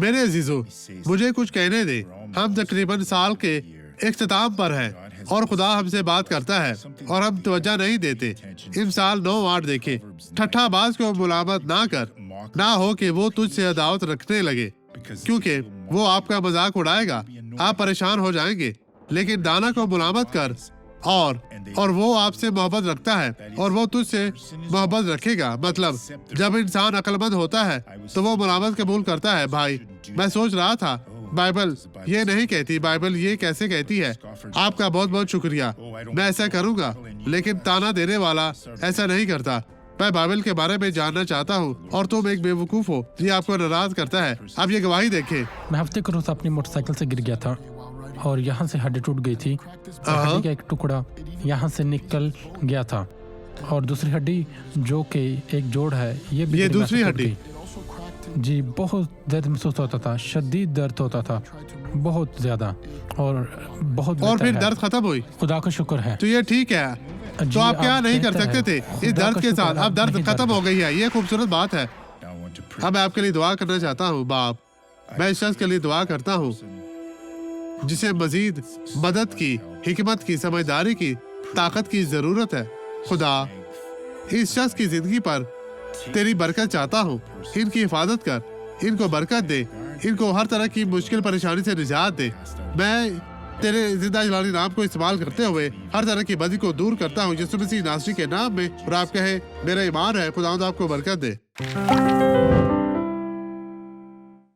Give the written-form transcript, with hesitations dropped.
मेरे अजीजों, मुझे कुछ कहने दे। हम तकरीबन साल के इख्तिताम पर हैं और खुदा हमसे बात करता है और हम तवज्जो नहीं देते। इमसाल 9:8 देखे, ठट्ठाबाज को मुलामत ना कर, ना हो कि वो तुझसे अदावत रखने लगे, क्योंकि वो आपका मजाक उड़ाएगा, आप परेशान हो जाएंगे। लेकिन दाना को मुलामत कर और वो आपसे मोहब्बत रखता है और वो तुझसे मोहब्बत रखेगा। मतलब जब इंसान अक्लमंद होता है तो वो मुलामत कबूल करता है। भाई, मैं सोच रहा था बाइबल ये नहीं कहती, बाइबल ये कैसे कहती है? आपका बहुत बहुत शुक्रिया, मैं ऐसा करूंगा, लेकिन ताना देने वाला ऐसा नहीं करता। मैं बाइबल के बारे में जानना चाहता हूँ और तुम एक बेवकूफ हो, ये आपको नाराज करता है। अब ये गवाही देखे। मैं हफ्ते के रोज अपनी मोटरसाइकिल से गिर गया था और यहाँ से हड्डी टूट गई थी। हड्डी का एक टुकड़ा यहाँ से निकल गया था और दूसरी हड्डी जो कि एक जोड़ है, ये दूसरी हड्डी जी बहुत दर्द महसूस होता था, शदीद दर्द होता था, बहुत ज्यादा और बहुत। और फिर दर्द खत्म हुई? खुदा का शुक्र है। तो ये ठीक है। तो आप क्या नहीं कर सकते थे इस दर्द के साथ? अब दर्द खत्म हो गई है, ये खूबसूरत बात है। अब मैं आपके लिए दुआ करना चाहता हूँ। बाप, मैं इस शख्स के लिए दुआ करता हूँ जिसे मजीद मदद की, हिकमत की, समझदारी की, ताकत की जरूरत है। खुदा, इस शख्स की जिंदगी पर तेरी बरकत चाहता हूँ। इनकी हिफाजत कर, इनको बरकत दे, इनको हर तरह की मुश्किल परेशानी से निजात दे। मैं तेरे जिंदा जलाली नाम को इस्तेमाल करते हुए हर तरह की बदी को दूर करता हूँ यीशु मसीह नासरी के नाम में। और आप कहे मेरा ईमान है, खुदा आपको बरकत दे।